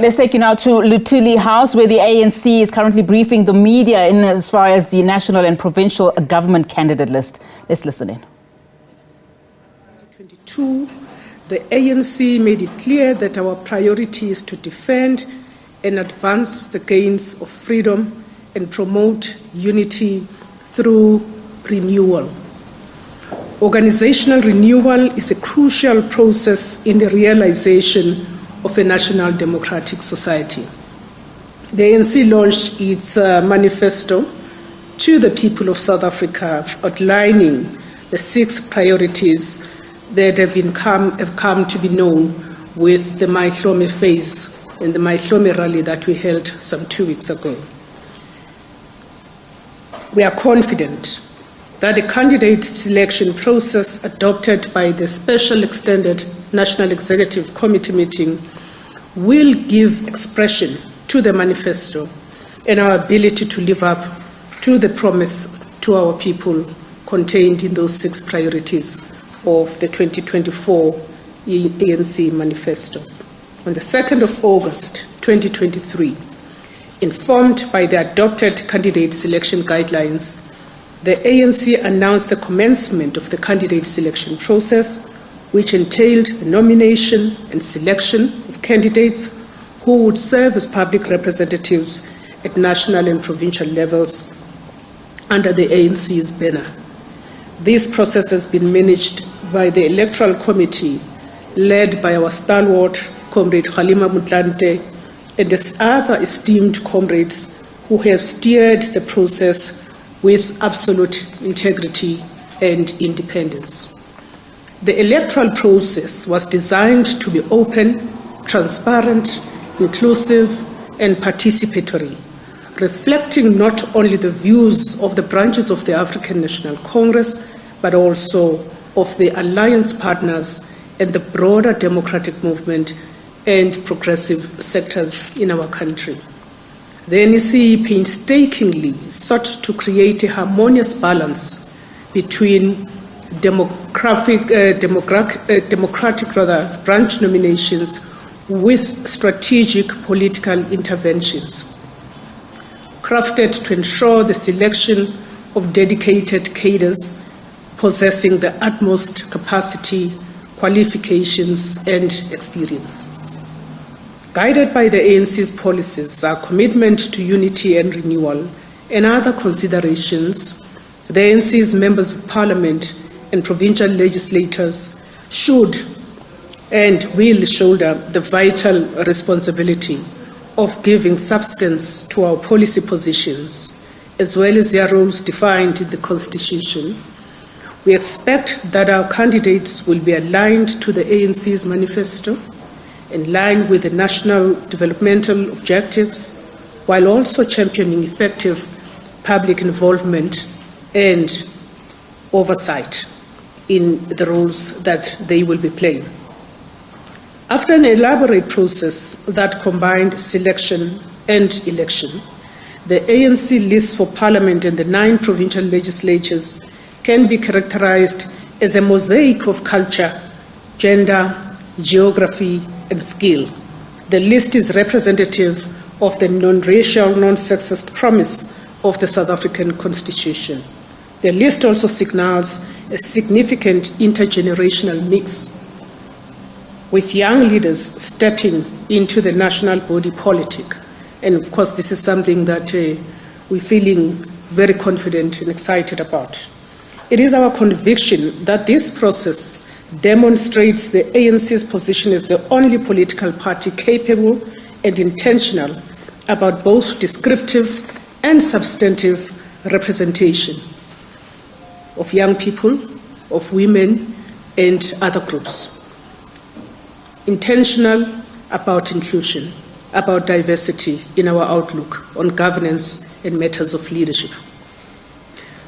Let's take you now to Luthuli House, where the ANC is currently briefing the media in as far as the national and provincial government candidate list. Let's listen in. 2022, the ANC made it clear that our priority is to defend and advance the gains of freedom and promote unity through renewal. Organizational renewal is a crucial process in the realization of a national democratic society. The ANC launched its manifesto to the people of South Africa, outlining the 6 priorities that have come to be known with the Maihlome phase and the Maihlome rally that we held some 2 weeks ago. We are confident that the candidate selection process adopted by the Special Extended National Executive Committee meeting will give expression to the manifesto and our ability to live up to the promise to our people contained in those 6 priorities of the 2024 ANC manifesto. On the 2nd of August 2023, informed by the adopted candidate selection guidelines, the ANC announced the commencement of the candidate selection process, which entailed the nomination and selection of candidates who would serve as public representatives at national and provincial levels under the ANC's banner. This process has been managed by the Electoral Committee, led by our stalwart, Comrade Kgalema Motlanthe, and as other esteemed comrades who have steered the process with absolute integrity and independence. The electoral process was designed to be open, transparent, inclusive, and participatory, reflecting not only the views of the branches of the African National Congress, but also of the alliance partners and the broader democratic movement and progressive sectors in our country. The NEC painstakingly sought to create a harmonious balance between democratic branch nominations with strategic political interventions, crafted to ensure the selection of dedicated cadres possessing the utmost capacity, qualifications, and experience. Guided by the ANC's policies, our commitment to unity and renewal, and other considerations, the ANC's members of parliament and provincial legislators should and will shoulder the vital responsibility of giving substance to our policy positions, as well as their roles defined in the Constitution. We expect that our candidates will be aligned to the ANC's manifesto, in line with the national developmental objectives, while also championing effective public involvement and oversight in the roles that they will be playing. After an elaborate process that combined selection and election, the ANC list for Parliament and the 9 provincial legislatures can be characterized as a mosaic of culture, gender, geography, and skill. The list is representative of the non-racial, non-sexist promise of the South African Constitution. The list also signals a significant intergenerational mix, with young leaders stepping into the national body politic. And of course, this is something that we're feeling very confident and excited about. It is our conviction that this process demonstrates the ANC's position as the only political party capable and intentional about both descriptive and substantive representation of young people, of women, and other groups. Intentional about inclusion, about diversity in our outlook on governance and matters of leadership.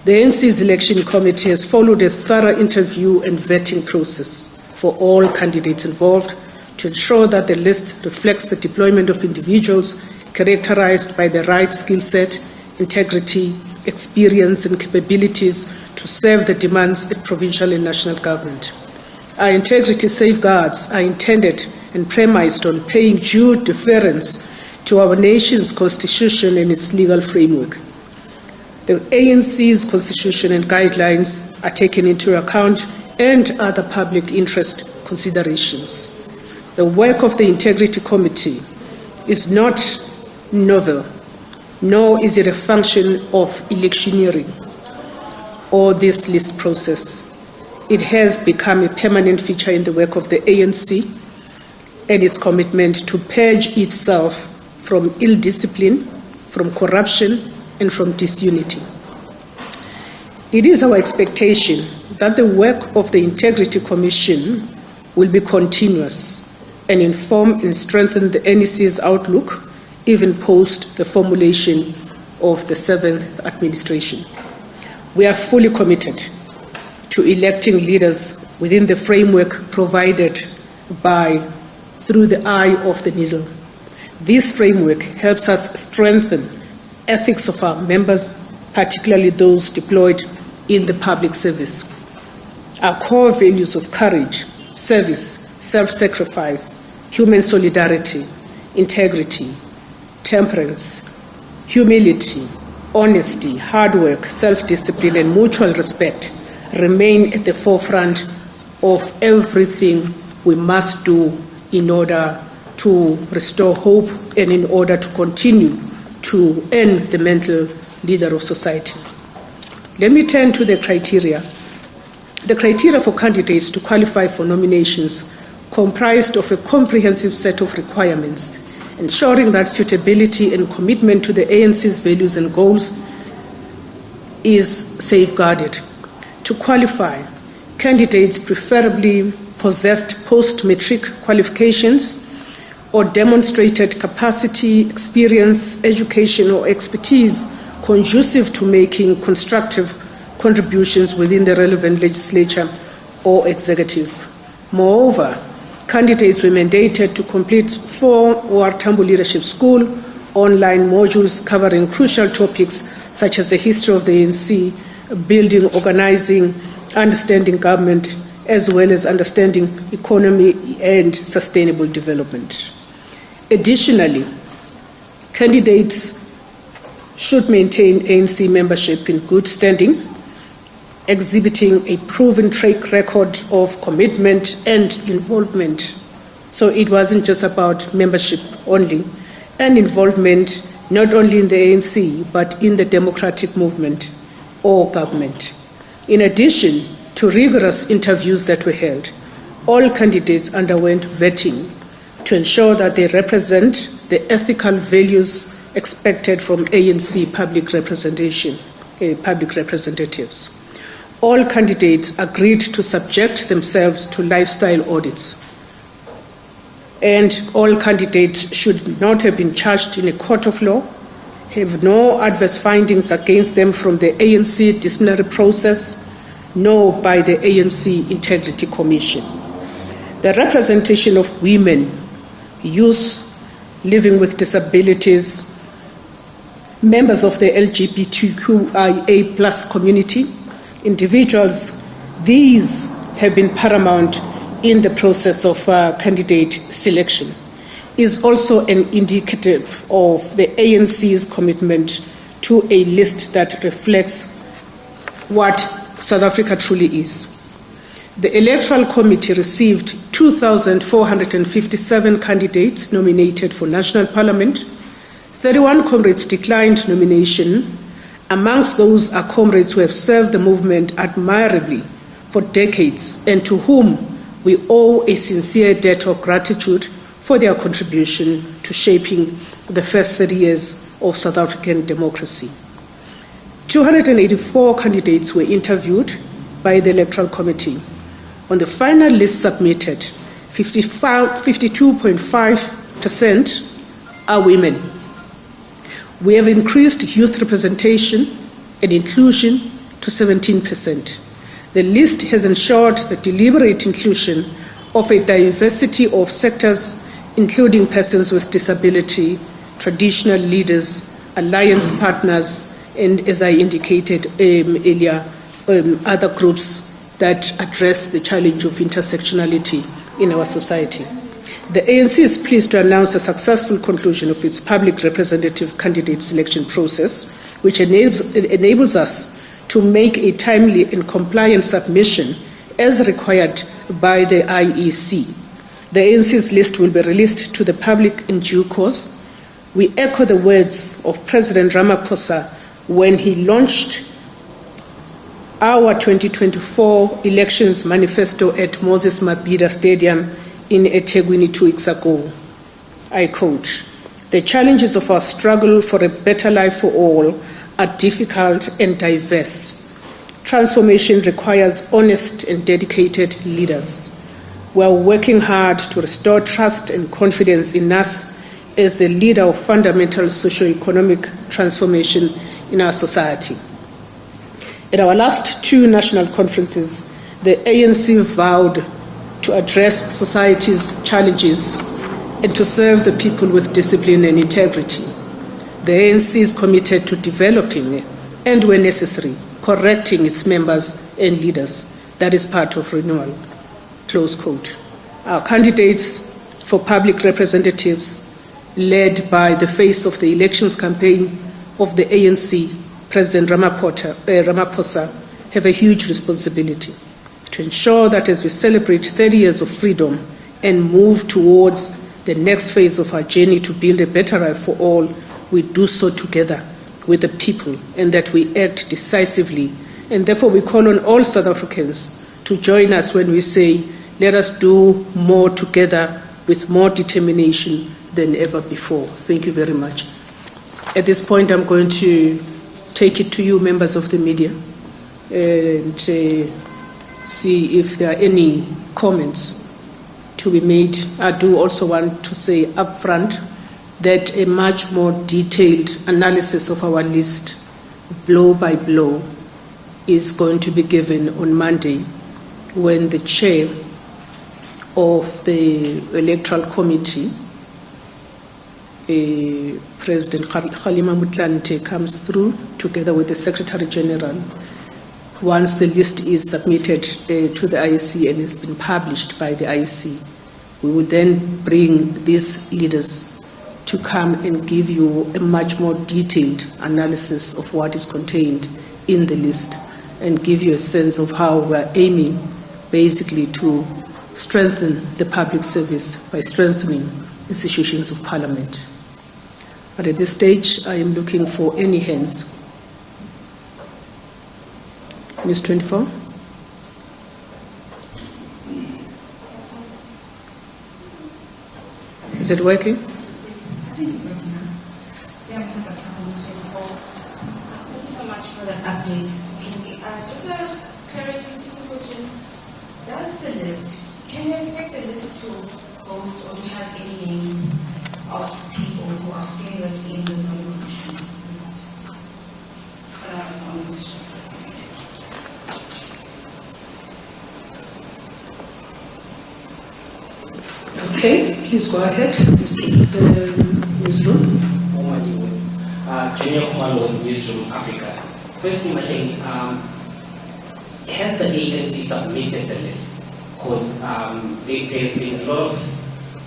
The ANC's election committee has followed a thorough interview and vetting process for all candidates involved to ensure that the list reflects the deployment of individuals characterized by the right skill set, integrity, experience, and capabilities to serve the demands at provincial and national government. Our integrity safeguards are intended and premised on paying due deference to our nation's constitution and its legal framework. The ANC's constitution and guidelines are taken into account and other public interest considerations. The work of the Integrity Committee is not novel, nor is it a function of electioneering or this list process. It has become a permanent feature in the work of the ANC and its commitment to purge itself from ill discipline, from corruption, and from disunity. It is our expectation that the work of the Integrity Commission will be continuous and inform and strengthen the NEC's outlook even post the formulation of the 7th administration. We are fully committed to electing leaders within the framework provided through the eye of the needle. This framework helps us strengthen ethics of our members, particularly those deployed in the public service. Our core values of courage, service, self-sacrifice, human solidarity, integrity, temperance, humility, honesty, hard work, self-discipline, and mutual respect remain at the forefront of everything we must do in order to restore hope and in order to continue to end the mental leader of society. Let me turn to the criteria. The criteria for candidates to qualify for nominations comprised of a comprehensive set of requirements, ensuring that suitability and commitment to the ANC's values and goals is safeguarded. To qualify, candidates preferably possessed post-matric qualifications or demonstrated capacity, experience, education, or expertise conducive to making constructive contributions within the relevant legislature or executive. Moreover, candidates were mandated to complete 4 OR Tambo Leadership School online modules covering crucial topics such as the history of the ANC, building, organizing, understanding government, as well as understanding economy and sustainable development. Additionally, candidates should maintain ANC membership in good standing, exhibiting a proven track record of commitment and involvement. So it wasn't just about membership only, and involvement not only in the ANC, but in the democratic movement or government. In addition to rigorous interviews that were held, all candidates underwent vetting to ensure that they represent the ethical values expected from ANC public representatives. All candidates agreed to subject themselves to lifestyle audits, and all candidates should not have been charged in a court of law, have no adverse findings against them from the ANC disciplinary process, nor by the ANC Integrity Commission. The representation of women, youth living with disabilities, members of the LGBTQIA+ community, individuals, these have been paramount in the process of candidate selection, is also an indicative of the ANC's commitment to a list that reflects what South Africa truly is. The Electoral Committee received 2,457 candidates nominated for National Parliament. 31 comrades declined nomination. Amongst those are comrades who have served the movement admirably for decades and to whom we owe a sincere debt of gratitude for their contribution to shaping the first 30 years of South African democracy. 284 candidates were interviewed by the Electoral Committee. On the final list submitted, 52.5% are women. We have increased youth representation and inclusion to 17%. The list has ensured the deliberate inclusion of a diversity of sectors, including persons with disability, traditional leaders, alliance partners, and, as I indicated earlier, other groups that address the challenge of intersectionality in our society. The ANC is pleased to announce a successful conclusion of its public representative candidate selection process, which enables us to make a timely and compliant submission as required by the IEC. The ANC's list will be released to the public in due course. We echo the words of President Ramaphosa when he launched our 2024 elections manifesto at Moses Mabhida Stadium in eThekwini 2 weeks ago. I quote, "The challenges of our struggle for a better life for all are difficult and diverse. Transformation requires honest and dedicated leaders. We are working hard to restore trust and confidence in us as the leader of fundamental socio-economic transformation in our society." At our last two national conferences, the ANC vowed to address society's challenges and to serve the people with discipline and integrity. The ANC is committed to developing and, where necessary, correcting its members and leaders. That is part of renewal. Close quote. Our candidates for public representatives, led by the face of the elections campaign of the ANC, President Ramaphosa, have a huge responsibility to ensure that as we celebrate 30 years of freedom and move towards the next phase of our journey to build a better life for all, we do so together with the people and that we act decisively. And therefore we call on all South Africans to join us when we say, let us do more together with more determination than ever before. Thank you very much. At this point, I'm going to take it to you, members of the media, and see if there are any comments to be made. I do also want to say up front that a much more detailed analysis of our list, blow by blow, is going to be given on Monday when the chair of the Electoral Committee, President Kgalema Motlanthe, comes through together with the Secretary General. Once the list is submitted to the IEC and has been published by the IEC, we will then bring these leaders to come and give you a much more detailed analysis of what is contained in the list and give you a sense of how we're aiming basically to strengthen the public service by strengthening institutions of parliament. But at this stage, I am looking for any hands. Ms. 24. Is it working? I think it's working now. Thank you so much for that update. Just a clarification question. Does the list, can you expect the list to host or to have any names of people who are favored in the zoning commission? Okay, please go ahead, Newsroom. Junior Commando in Newsroom Africa. Firstly, Machine, has the ANC submitted the list? Because there's been a lot of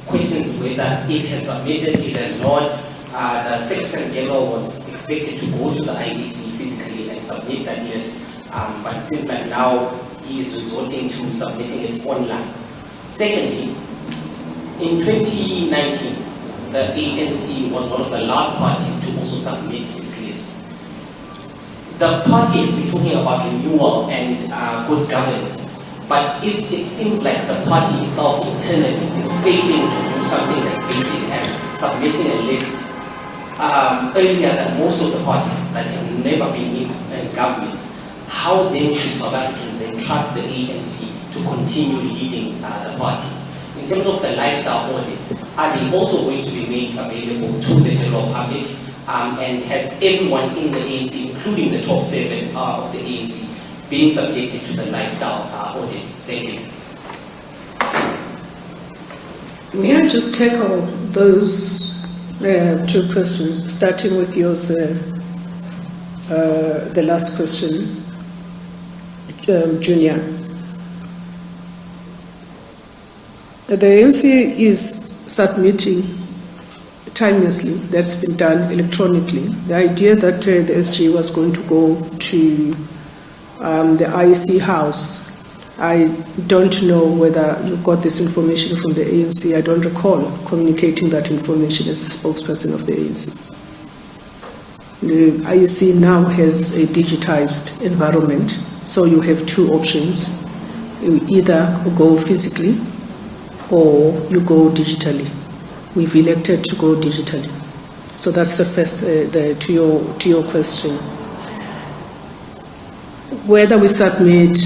questions whether it has submitted, it has not. The Secretary General was expected to go to the IEC physically and submit that list, but it seems like now he is resorting to submitting it online. Secondly, in 2019, the ANC was one of the last parties to also submit its list. The party has been talking about renewal and good governance, but if it seems like the party itself internally is failing to do something as basic as submitting a list earlier than most of the parties that have never been in government, how then should South Africans then trust the ANC to continue leading the party? In terms of the lifestyle audits, are they also going to be made available to the general public? And has everyone in the ANC, including the top 7 of the ANC, been subjected to the lifestyle audits? Thank you. May I just tackle those two questions, starting with yours, the last question, Junior. The ANC is submitting timelessly. That's been done electronically. The idea that the SG was going to go to the IEC house, I don't know whether you got this information from the ANC. I don't recall communicating that information as the spokesperson of the ANC. The IEC now has a digitized environment, so you have two options. You either go physically or you go digitally. We've elected to go digitally. So that's the first, to your question. Whether we submit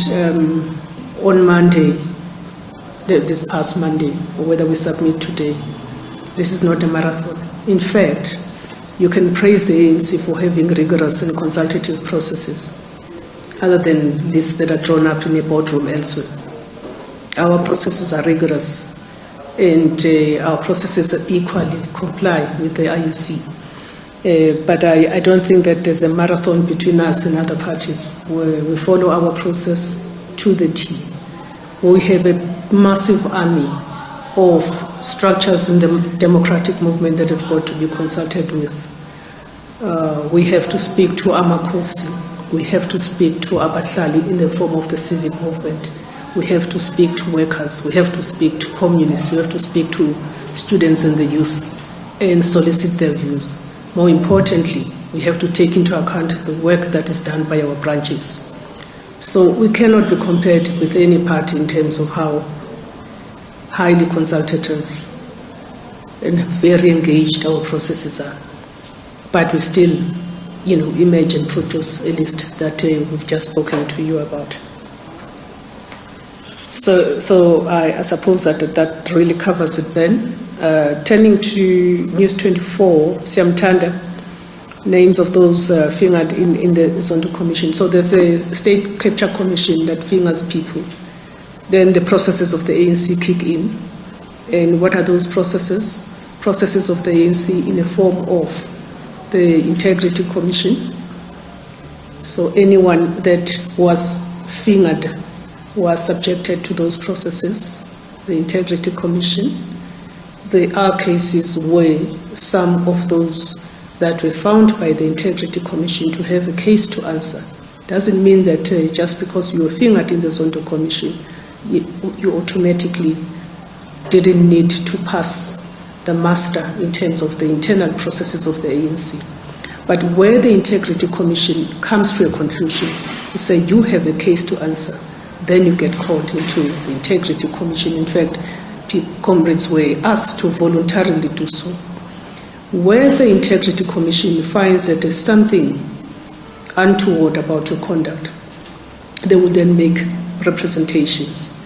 on Monday, this past Monday, or whether we submit today, this is not a marathon. In fact, you can praise the ANC for having rigorous and consultative processes, other than lists that are drawn up in a boardroom elsewhere. Our processes are rigorous, and our processes equally comply with the IEC. But I don't think that there's a marathon between us and other parties where we follow our process to the T. We have a massive army of structures in the democratic movement that have got to be consulted with. We have to speak to Amakosi. We have to speak to Abahlali in the form of the civic movement. We have to speak to workers. We have to speak to communists. We have to speak to students and the youth and solicit their views. More importantly, we have to take into account the work that is done by our branches. So we cannot be compared with any party in terms of how highly consultative and very engaged our processes are. But we still, emerge and produce a list that we've just spoken to you about. So I suppose that really covers it then. Turning to News 24, Siamtanda, names of those fingered in the Zondo Commission. So there's the State Capture Commission that fingers people. Then the processes of the ANC kick in. And what are those processes? Processes of the ANC in the form of the Integrity Commission. So anyone that was fingered was subjected to those processes, the Integrity Commission. There are cases where some of those that were found by the Integrity Commission to have a case to answer. Doesn't mean that just because you were fingered in the Zondo Commission, you automatically didn't need to pass the muster in terms of the internal processes of the ANC. But where the Integrity Commission comes to a conclusion, you say you have a case to answer, then you get called into the Integrity Commission. In fact, comrades were asked to voluntarily do so. Where the Integrity Commission finds that there's something untoward about your conduct, they will then make representations.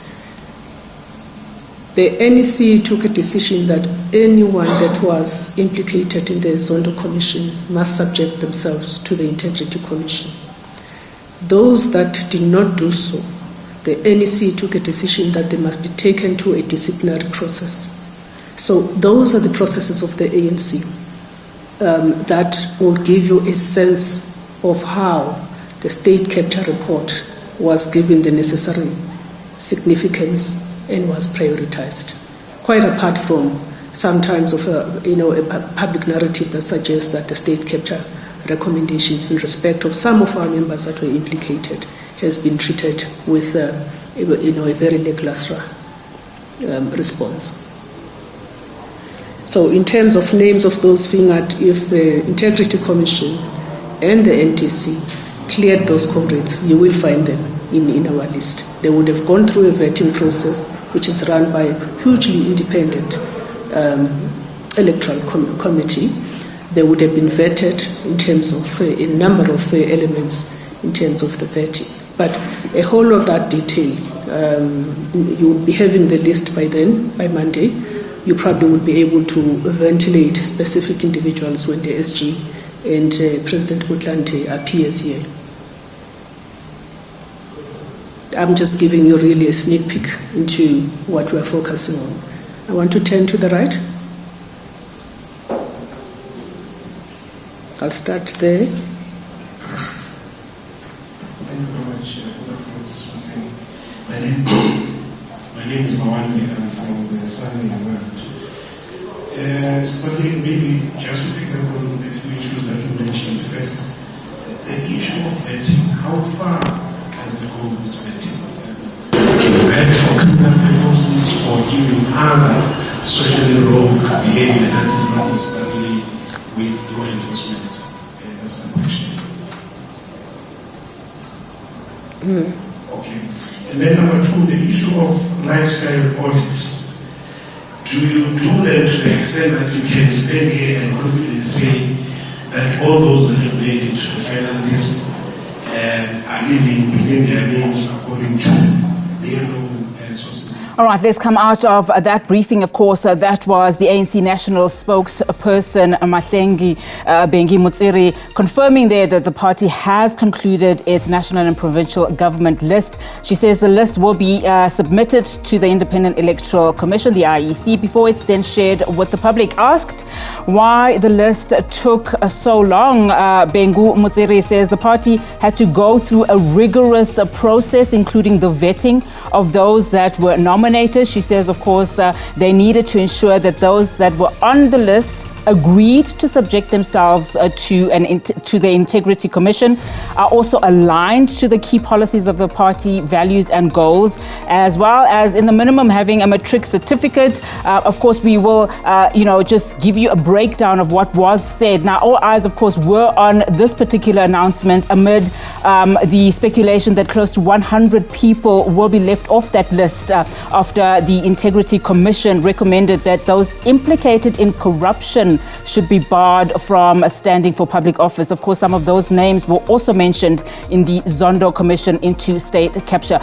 The NEC took a decision that anyone that was implicated in the Zondo Commission must subject themselves to the Integrity Commission. Those that did not do so, the NEC took a decision that they must be taken to a disciplinary process. So those are the processes of the ANC that will give you a sense of how the state capture report was given the necessary significance and was prioritized. Quite apart from sometimes of a public narrative that suggests that the state capture recommendations in respect of some of our members that were implicated has been treated with a very lackluster response. So in terms of names of those fingered, if the Integrity Commission and the NTC cleared those comrades, you will find them in our list. They would have gone through a vetting process which is run by a hugely independent electoral committee. They would have been vetted in terms of a number of elements in terms of the vetting. But a whole of that detail, you will be having the list by then, by Monday. You probably will be able to ventilate specific individuals when the SG and President Motlanthe appears here. I'm just giving you really a sneak peek into what we're focusing on. I want to turn to the right. I'll start there. Thank you very much. My name is Mawani from the Sunday World. Maybe just to pick up on the few issues that you mentioned first, the issue of vetting. How far has the government vetting? Vet for criminal purposes or even other socially wrong behavior that is not necessarily with law enforcement? That's the question. Okay. And then number two, the issue of lifestyle audits. Do you do them to the extent that you can stand here and confidently say that all those that have made it to the final list are living within their means according to their own sources? All right, let's come out of that briefing. Of course, that was the ANC national spokesperson, Mahlengi Bengi Mutsiri, confirming there that the party has concluded its national and provincial government list. She says the list will be submitted to the Independent Electoral Commission, the IEC, before it's then shared with the public. Asked why the list took so long, Bengu Mutsiri says the party had to go through a rigorous process, including the vetting of those that were nominated. She says, of course, they needed to ensure that those that were on the list agreed to subject themselves to the Integrity Commission, are also aligned to the key policies of the party, values and goals, as well as in the minimum having a matric certificate. Of course, we will, just give you a breakdown of what was said. Now, all eyes, of course, were on this particular announcement amid the speculation that close to 100 people will be left off that list after the Integrity Commission recommended that those implicated in corruption should be barred from standing for public office. Of course, some of those names were also mentioned in the Zondo Commission into state capture.